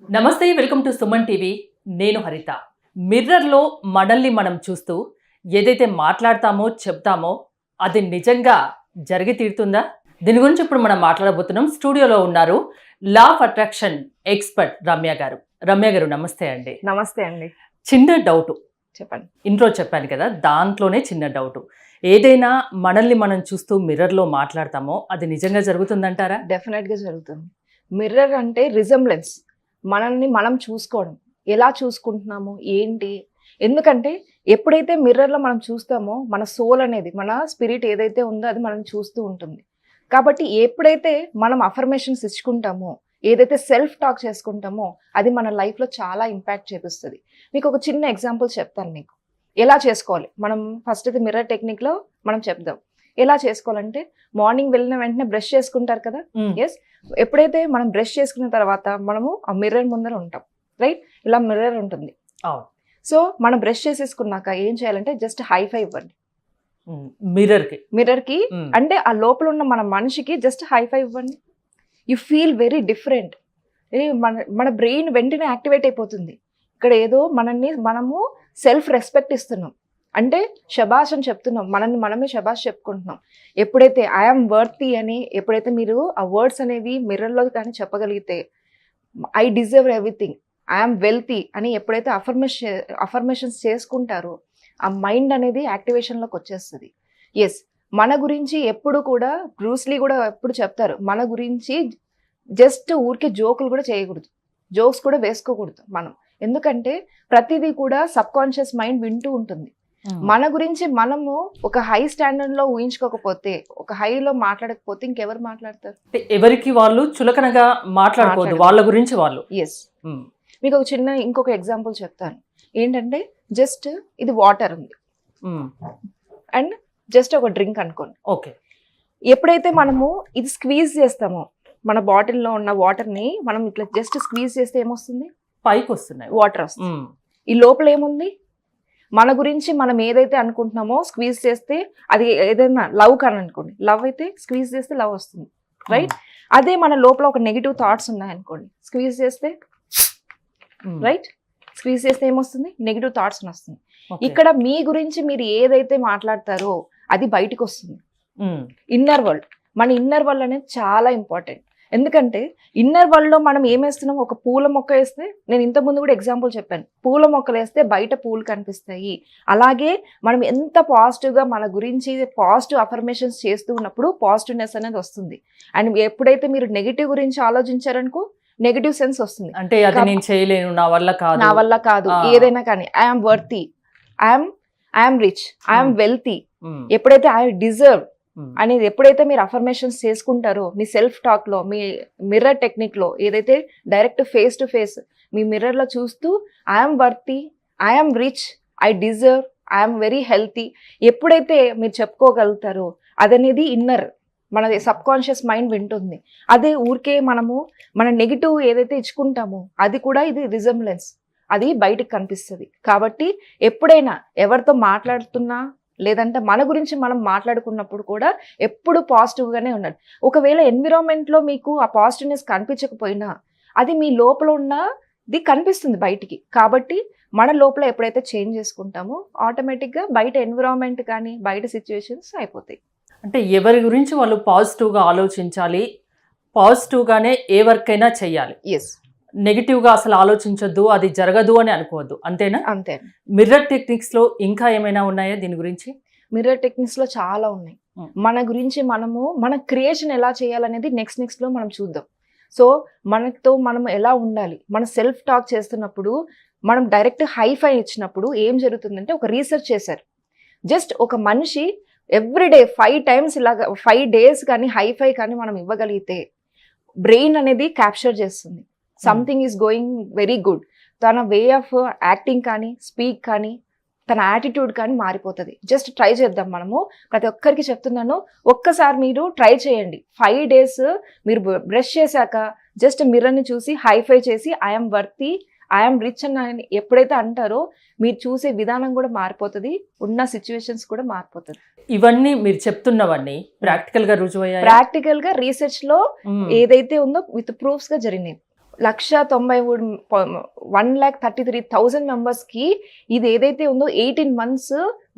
నమస్తే, welcome to Suman TV. నేను హరిత. మిర్రర్లో మనల్ని మనం చూస్తూ ఏదైతే మాట్లాడతామో చెప్తామో అది నిజంగా జరిగి తీరుతుందా? దీని గురించి ఇప్పుడు మనం మాట్లాడబోతున్నాం. స్టూడియోలో ఉన్నారు law of attraction expert Ramya గారు. రమ్య గారు నమస్తే అండి. నమస్తే అండి. చిన్న డౌట్, చెప్పండి. ఇంట్రో చెప్పాను కదా, దాంట్లోనే చిన్న డౌట్. ఏదైనా మనల్ని మనం చూస్తూ మిర్రర్లో మాట్లాడతామో అది నిజంగా జరుగుతుందంటారా? డెఫినెట్గా జరుగుతుంది. మిర్రర్ అంటే రిజెంబ్లెన్స్, మనల్ని మనం చూసుకోవడం. ఎలా చూసుకుంటున్నాము ఏంటి, ఎందుకంటే ఎప్పుడైతే మిర్రర్లో మనం చూస్తామో మన సోల్ అనేది, మన స్పిరిట్ ఏదైతే ఉందో అది మనం చూస్తూ ఉంటుంది. కాబట్టి ఎప్పుడైతే మనం అఫర్మేషన్స్ ఇచ్చుకుంటామో, ఏదైతే సెల్ఫ్ టాక్ చేసుకుంటామో అది మన లైఫ్లో చాలా ఇంపాక్ట్ చేపిస్తుంది. మీకు ఒక చిన్న ఎగ్జాంపుల్ చెప్తాను మీకు ఎలా చేసుకోవాలి. మనం ఫస్ట్ అయితే మిర్రర్ టెక్నిక్లో మనం చెప్దాం ఎలా చేసుకోవాలంటే, మార్నింగ్ వెళ్ళిన వెంటనే బ్రష్ చేసుకుంటారు కదా. ఎస్, ఎప్పుడైతే మనం బ్రష్ చేసుకున్న తర్వాత మనము ఆ మిర్రర్ ముందర ఉంటాం, రైట్? ఇలా మిర్రర్ ఉంటుంది. సో మనం బ్రష్ చేసేసుకున్నాక ఏం చేయాలంటే జస్ట్ హై ఫైవ్ ఇవ్వండి మిర్రర్కి. అంటే ఆ లోపల ఉన్న మన మనిషికి జస్ట్ హై ఫైవ్ ఇవ్వండి. You feel very different. మన బ్రెయిన్ వెంటనే యాక్టివేట్ అయిపోతుంది. ఇక్కడ ఏదో మనము సెల్ఫ్ రెస్పెక్ట్ ఇస్తున్నాం, అంటే శబాష్ అని చెప్తున్నాం, మనమే శబాష్ చెప్పుకుంటున్నాం. ఎప్పుడైతే ఐఎమ్ వర్తీ అని ఎప్పుడైతే మీరు ఆ వర్డ్స్ అనేవి మిర్రర్లో కానీ చెప్పగలిగితే, I deserve everything, I'm wealthy అని ఎప్పుడైతే అఫర్మేషన్స్ చేసుకుంటారో ఆ మైండ్ అనేది యాక్టివేషన్లోకి వచ్చేస్తుంది. ఎస్, మన గురించి ఎప్పుడు కూడా బ్రూస్లీ కూడా ఎప్పుడు చెప్తారు, మన గురించి జస్ట్ ఊరికే జోకులు కూడా చేయకూడదు, జోక్స్ కూడా వేసుకోకూడదు మనం. ఎందుకంటే ప్రతిదీ కూడా సబ్ కాన్షియస్ మైండ్ వింటూ ఉంటుంది. మన గురించి మనము ఒక హై స్టాండర్డ్ లో ఊహించుకోకపోతే, ఒక హైలో మాట్లాడకపోతే ఇంకెవరు మాట్లాడతారు? ఎవరికి వాళ్ళు చులకనగా మాట్లాడకూడదు, వాళ్ళ గురించి వాళ్ళు. ఎస్, మీకు ఒక చిన్న ఇంకొక ఎగ్జాంపుల్ చెప్తాను. ఏంటంటే జస్ట్ ఇది వాటర్ ఉంది అండ్ జస్ట్ ఒక డ్రింక్ అనుకోండి. ఓకే, ఎప్పుడైతే మనము ఇది స్క్వీజ్ చేస్తామో, మన బాటిల్లో ఉన్న వాటర్ని మనం ఇట్లా జస్ట్ స్క్వీజ్ చేస్తే ఏమొస్తుంది? పైకి వస్తున్నాయి, వాటర్ వస్తుంది. ఈ లోపల ఏముంది? మన గురించి మనం ఏదైతే అనుకుంటున్నామో స్క్వీజ్ చేస్తే అది ఏదైనా లవ్ కానీ అనుకోండి, లవ్ అయితే స్క్వీజ్ చేస్తే లవ్ వస్తుంది, రైట్? అదే మన లోపల ఒక నెగిటివ్ థాట్స్ ఉన్నాయనుకోండి, స్క్వీజ్ చేస్తే, రైట్? స్క్వీజ్ చేస్తే ఏమొస్తుంది? నెగిటివ్ థాట్స్ వస్తుంది. ఇక్కడ మీ గురించి మీరు ఏదైతే మాట్లాడతారో అది బయటకు వస్తుంది. ఇన్నర్ వరల్డ్, మన ఇన్నర్ వరల్డ్ అనేది చాలా ఇంపార్టెంట్. ఎందుకంటే ఇన్నర్ వరల్డ్ లో మనం ఏమేస్తున్నాం, ఒక పూల మొక్క వేస్తే, నేను ఇంతకుముందు కూడా ఎగ్జాంపుల్ చెప్పాను, పూల మొక్కలు వేస్తే బయట పూలు కనిపిస్తాయి. అలాగే మనం ఎంత పాజిటివ్గా మన గురించి పాజిటివ్ అఫర్మేషన్స్ చేస్తూ ఉన్నప్పుడు పాజిటివ్నెస్ అనేది వస్తుంది. అండ్ ఎప్పుడైతే మీరు నెగిటివ్ గురించి ఆలోచించారనుకో నెగిటివ్ సెన్స్ వస్తుంది. అంటే అది నేను చేయలేను, నా వల్ల కాదు, ఏదైనా కానీ I'm worthy, I'm rich, I'm wealthy, ఎప్పుడైతే ఐ డిజర్వ్ అనేది ఎప్పుడైతే మీరు అఫర్మేషన్స్ చేసుకుంటారో మీ సెల్ఫ్ టాక్ లో, మీ మిర్రర్ టెక్నిక్ లో, ఏదైతే direct face to face me mirror లో చూస్తూ I'm worthy, I'm rich, I deserve, I'm very healthy ఎప్పుడైతే మీరు చెప్పుకోగలుగుతారో అదనేది ఇన్నర్, మన సబ్ కాన్షియస్ మైండ్ వింటుంది. అదే ఊరికే మనము మన నెగిటివ్ ఏదైతే ఇచ్చుకుంటామో అది కూడా ఇది రిజెంబ్లెన్స్, అది బయటకు కనిపిస్తుంది. కాబట్టి ఎప్పుడైనా ఎవరితో మాట్లాడుతున్నా లేదంటే మన గురించి మనం మాట్లాడుకున్నప్పుడు కూడా ఎప్పుడు పాజిటివ్గానే ఉండాలి. ఒకవేళ ఎన్విరాన్మెంట్లో మీకు ఆ పాజిటివ్నెస్ కనిపించకపోయినా అది మీ లోపల ఉన్నది కనిపిస్తుంది బయటికి. కాబట్టి మన లోపల ఎప్పుడైతే చేంజ్ చేసుకుంటామో ఆటోమేటిక్గా బయట ఎన్విరాన్మెంట్ కానీ బయట సిచ్యువేషన్స్ అయిపోతాయి. అంటే ఎవరి గురించి వాళ్ళు పాజిటివ్గా ఆలోచించాలి, పాజిటివ్గానే ఏ వర్క్ అయినా చెయ్యాలి. ఎస్, నెగిటివ్గా అసలు ఆలోచించొద్దు, అది జరగదు అని అనుకోవద్దు, అంతేనా? అంతే. మిర్రర్ టెక్నిక్స్లో ఇంకా ఏమైనా ఉన్నాయా దీని గురించి? మిర్రర్ టెక్నిక్స్లో చాలా ఉన్నాయి. మన గురించి మనము మన క్రియేషన్ ఎలా చేయాలనేది నెక్స్ట్లో మనం చూద్దాం. సో మనతో మనం ఎలా ఉండాలి, మన సెల్ఫ్ టాక్ చేస్తున్నప్పుడు మనం డైరెక్ట్ హైఫై ఇచ్చినప్పుడు ఏం జరుగుతుందంటే, ఒక రీసెర్చ్ చేశారు. జస్ట్ ఒక మనిషి ఎవ్రీడే 5 times ఇలాగా 5 days కానీ హైఫై కానీ మనం ఇవ్వగలిగితే బ్రెయిన్ అనేది క్యాప్చర్ చేస్తుంది something is going very good. తన వే ఆఫ్ యాక్టింగ్ కానీ స్పీక్ కానీ తన యాటిట్యూడ్ కానీ మారిపోతుంది. జస్ట్ ట్రై చేద్దాం. మనము ప్రతి ఒక్కరికి చెప్తున్నాను, ఒక్కసారి మీరు ట్రై చేయండి. 5 days మీరు బ్రష్ చేశాక జస్ట్ మిర్రర్ని చూసి హైఫై చేసి ఐఎమ్ వర్తీ, ఐఎమ్ రిచ్ అని ఎప్పుడైతే అంటారో మీరు చూసే విధానం కూడా మారిపోతుంది, ఉన్న సిచ్యువేషన్స్ కూడా మారిపోతుంది. ఇవన్నీ మీరు చెప్తున్నవన్నీ ప్రాక్టికల్ గా రుజువయ్యాయి. ప్రాక్టికల్ గా రీసెర్చ్ లో ఏదైతే ఉందో విత్ ప్రూఫ్స్ గా జరిగినాయి. 1,93,000 మెంబర్స్కి ఇది ఏదైతే ఉందో 18 months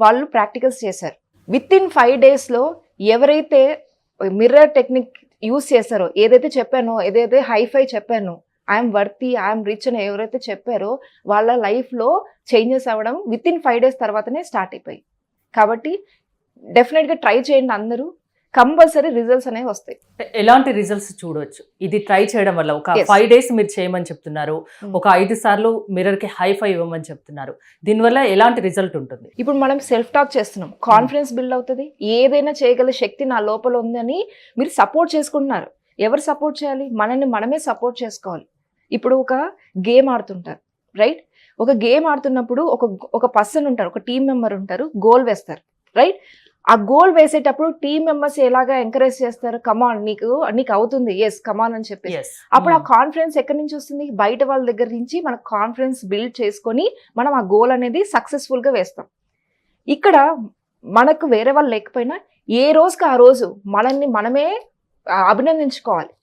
వాళ్ళు ప్రాక్టికల్స్ చేశారు. విత్ ఇన్ 5 daysలో ఎవరైతే మిర్రర్ టెక్నిక్ యూస్ చేశారో, ఏదైతే చెప్పానో, ఏదైతే హైఫై చెప్పానో, ఐఎమ్ వర్తీ, ఐఎమ్ రిచ్ అని ఎవరైతే చెప్పారో వాళ్ళ లైఫ్లో చేంజెస్ అవ్వడం విత్ ఇన్ 5 days తర్వాతనే స్టార్ట్ అయిపోయి. కాబట్టి డెఫినెట్గా ట్రై చేయండి అందరూ, కంపల్సరీ రిజల్ట్స్ అనేవి వస్తాయి. ఎలాంటి రిజల్ట్స్ చూడొచ్చు ఇది ట్రై చేయడం వల్ల? ఒక Yes. 5 days మీరు చేయమని చెప్తున్నారు, ఒక 5 సార్లు మిర్రర్ కి హైఫై ఇవ్వమని చెప్తున్నారు. దీనివల్ల ఎలాంటి రిజల్ట్ ఉంటుంది? ఇప్పుడు మనం సెల్ఫ్ టాక్ చేస్తున్నాం, కాన్ఫిడెన్స్ బిల్డ్ అవుతుంది, ఏదైనా చేయగల శక్తి నా లోపల ఉందని మీరు సపోర్ట్ చేసుకుంటున్నారు. ఎవరు సపోర్ట్ చేయాలి? మనల్ని మనమే సపోర్ట్ చేసుకోవాలి. ఇప్పుడు ఒక గేమ్ ఆడుతుంటారు, రైట్? ఒక గేమ్ ఆడుతున్నప్పుడు ఒక పర్సన్ ఉంటారు, ఒక టీం మెంబర్ ఉంటారు, గోల్ వేస్తారు, రైట్? ఆ గోల్ వేసేటప్పుడు టీం మెంబర్స్ ఎలాగా ఎంకరేజ్ చేస్తారు, కమాన్ నీకు అవుతుంది, ఎస్ కమాన్ అని చెప్పి. Yes. అప్పుడు ఆ కాన్ఫిడెన్స్ ఎక్కడి నుంచి వస్తుంది? బయట వాళ్ళ దగ్గర నుంచి మన కాన్ఫిడెన్స్ బిల్డ్ చేసుకొని మనం ఆ గోల్ అనేది సక్సెస్ఫుల్ గా వేస్తాం. ఇక్కడ మనకు వేరే వాళ్ళు లేకపోయినా ఏ రోజుకి ఆ రోజు మనల్ని మనమే అభినందించుకోవాలి.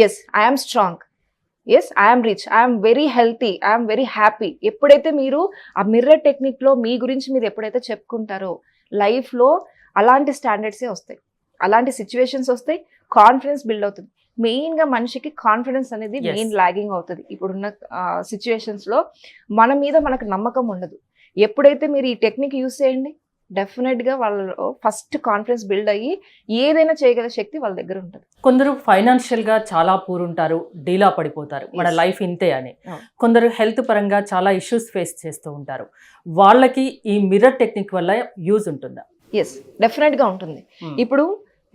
Yes I'm strong, yes I'm rich, I'm very healthy, I'm very happy. ఎప్పుడైతే మీరు ఆ మిర్రర్ టెక్నిక్ లో మీ గురించి మీరు ఎప్పుడైతే చెప్పుకుంటారో లైఫ్ లో అలాంటి స్టాండర్డ్సే వస్తాయి, అలాంటి సిచ్యువేషన్స్ వస్తాయి, కాన్ఫిడెన్స్ బిల్డ్ అవుతుంది. మెయిన్ గా మనిషికి కాన్ఫిడెన్స్ అనేది Yes. మెయిన్ లాగింగ్ అవుతుంది. ఇప్పుడున్న సిచ్యువేషన్స్ లో మన మీద మనకు నమ్మకం ఉండదు. ఎప్పుడైతే మీరు ఈ టెక్నిక్ యూస్ చేయండి, డెఫినెట్ గా వాళ్ళలో ఫస్ట్ కాన్ఫిడెన్స్ బిల్డ్ అయ్యి ఏదైనా చేయగల శక్తి వాళ్ళ దగ్గర ఉంటుంది. కొందరు ఫైనాన్షియల్ గా చాలా పూర్ ఉంటారు, డీలా పడిపోతారు, మన Yes. లైఫ్ ఇంతే అని. Oh. కొందరు హెల్త్ పరంగా చాలా ఇష్యూస్ ఫేస్ చేస్తూ ఉంటారు. వాళ్ళకి ఈ మిర్రర్ టెక్నిక్ వల్ల యూజ్ ఉంటుందా? ఎస్ డెఫినెట్ గా ఉంటుంది. ఇప్పుడు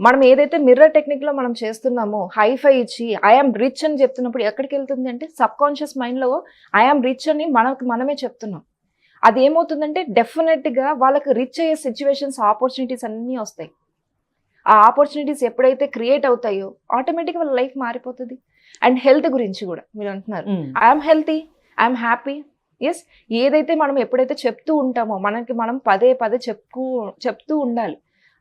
మనం ఏదైతే మిర్రర్ టెక్నిక్ లో మనం చేస్తున్నామో, హైఫై ఇచ్చి ఐఎమ్ రిచ్ అని చెప్తున్నప్పుడు ఎక్కడికి వెళ్తుంది అంటే సబ్ కాన్షియస్ మైండ్ లో ఐఎమ్ రిచ్ అని మనమే చెప్తున్నాం. అది ఏమవుతుందంటే డెఫినెట్ గా వాళ్ళకి రిచ్ అయ్యే సిచ్యువేషన్స్, ఆపర్చునిటీస్ అన్నీ వస్తాయి. ఆ ఆపర్చునిటీస్ ఎప్పుడైతే క్రియేట్ అవుతాయో ఆటోమేటిక్గా వాళ్ళ లైఫ్ మారిపోతుంది. అండ్ హెల్త్ గురించి కూడా మీరు అంటున్నారు, I'm healthy, I'm happy. Yes ఏదైతే మనం ఎప్పుడైతే చెప్తూ ఉంటామో మనకి మనం పదే చెప్తూ ఉండాలి.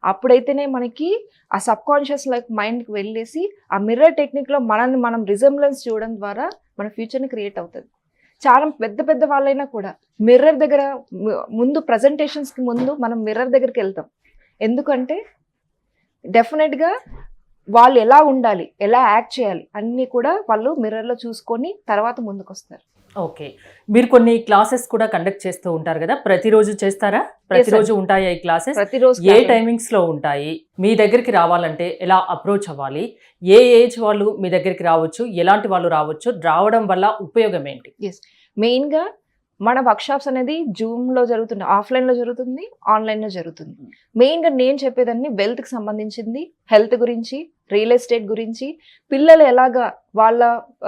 అప్పుడైతేనే మనకి ఆ సబ్ కాన్షియస్ లైక్ మైండ్కి వెళ్ళేసి ఆ మిర్రర్ టెక్నిక్లో మనల్ని మనం రిజెంబ్లెన్స్ చూడడం ద్వారా మన ఫ్యూచర్ని క్రియేట్ అవుతుంది. చాలా పెద్ద వాళ్ళైనా కూడా మిర్రర్ దగ్గర ముందు ప్రజెంటేషన్స్కి ముందు మనం మిర్రర్ దగ్గరికి వెళ్తాం. ఎందుకంటే డెఫినెట్గా వాళ్ళు ఎలా ఉండాలి, ఎలా యాక్ట్ చేయాలి అన్నీ కూడా వాళ్ళు మిర్రర్లో చూసుకొని తర్వాత ముందుకు వస్తారు. ఓకే, మీరు కొన్ని క్లాసెస్ కూడా కండక్ట్ చేస్తూ ఉంటారు కదా, ప్రతిరోజు చేస్తారా? ప్రతిరోజు ఉంటాయా ఈ క్లాసెస్? ప్రతిరోజు ఏ టైమింగ్స్ లో ఉంటాయి? మీ దగ్గరికి రావాలంటే ఎలా అప్రోచ్ అవ్వాలి? ఏ ఏజ్ వాళ్ళు మీ దగ్గరికి రావచ్చు? ఎలాంటి వాళ్ళు రావచ్చు? రావడం వల్ల ఉపయోగం ఏంటి? మెయిన్గా మన వర్క్షాప్స్ అనేది జూమ్లో జరుగుతుంది, ఆఫ్లైన్లో జరుగుతుంది, ఆన్లైన్లో జరుగుతుంది. మెయిన్గా నేను చెప్పేదాన్ని వెల్త్కి సంబంధించింది, హెల్త్ గురించి, రియల్ ఎస్టేట్ గురించి, పిల్లలు ఎలాగా వాళ్ళ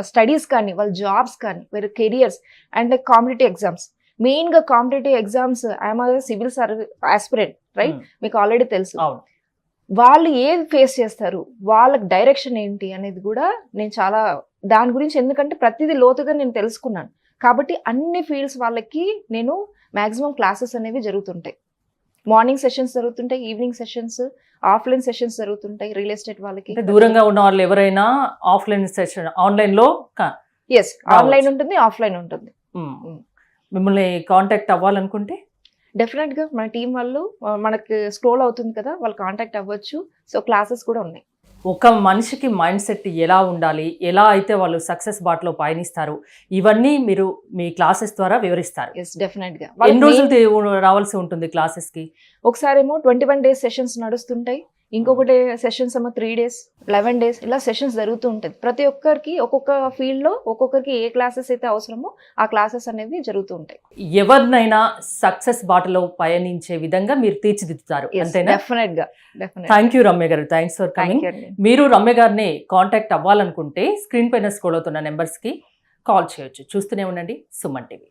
స్టడీస్ కానీ, వాళ్ళ జాబ్స్ కానీ, వేరే కెరియర్స్ అండ్ కాంపిటేటివ్ ఎగ్జామ్స్. మెయిన్గా competitive exams, I'm civil service aspirant, right? మీకు ఆల్రెడీ తెలుసు. వాళ్ళు ఏది ఫేస్ చేస్తారు, వాళ్ళకి డైరెక్షన్ ఏంటి అనేది కూడా నేను చాలా దాని గురించి, ఎందుకంటే ప్రతిదీ లోతుగా నేను తెలుసుకున్నాను. కాబట్టి అన్ని ఫీల్డ్స్ వాళ్ళకి నేను మ్యాక్సిమం క్లాసెస్ అనేవి జరుగుతుంటాయి. మార్నింగ్ సెషన్స్ జరుగుతుంటాయి, ఈవినింగ్ సెషన్స్, ఆఫ్లైన్ సెషన్స్ జరుగుతుంటాయి. రియల్ ఎస్టేట్ వాళ్ళకి దూరంగా ఉన్న వాళ్ళు ఎవరైనా ఆఫ్లైన్ సెషన్, ఆన్లైన్ లో ఎస్ ఆన్లైన్ ఉంటుంది, ఆఫ్లైన్ ఉంటుంది. మిమ్మల్ని కాంటాక్ట్ అవ్వాలనుకుంటే డెఫినెట్గా మన టీం వాళ్ళు మనకి స్క్రోల్ అవుతుంది కదా, వాళ్ళు కాంటాక్ట్ అవ్వచ్చు. సో క్లాసెస్ కూడా ఉన్నాయి. ఒక మనిషికి మైండ్ సెట్ ఎలా ఉండాలి, ఎలా అయితే వాళ్ళు సక్సెస్ బాటలో పయనిస్తారు, ఇవన్నీ మీరు మీ క్లాసెస్ ద్వారా వివరిస్తారు. ఎస్ డెఫినెట్గా. ఎన్ని రోజులు రావాల్సి ఉంటుంది క్లాసెస్ కి? ఒకసారేమో 21 days సెషన్స్ నడుస్తుంటాయి, ఇంకొకటి సెషన్స్ ఏమో 3 days, 11 days ఇలా సెషన్స్ జరుగుతూ ఉంటుంది. ప్రతి ఒక్కరికి ఒక్కొక్క ఫీల్డ్లో ఒక్కొక్కరికి ఏ క్లాసెస్ అయితే అవసరమో ఆ క్లాసెస్ అనేవి జరుగుతూ ఉంటాయి. ఎవరినైనా సక్సెస్ బాటలో పయనించే విధంగా మీరు తీర్చిదిద్దుతారు, అంతేనా? డెఫినెట్గా. థ్యాంక్ యూ రమ్య గారు, థ్యాంక్స్ ఫర్ కమింగ్. మీరు రమ్య గారిని కాంటాక్ట్ అవ్వాలనుకుంటే స్క్రీన్ పైన స్క్రోల్ అవుతున్న నెంబర్స్ కి కాల్ చేయొచ్చు. చూస్తూనే ఉండండి సుమన్ టీవీ.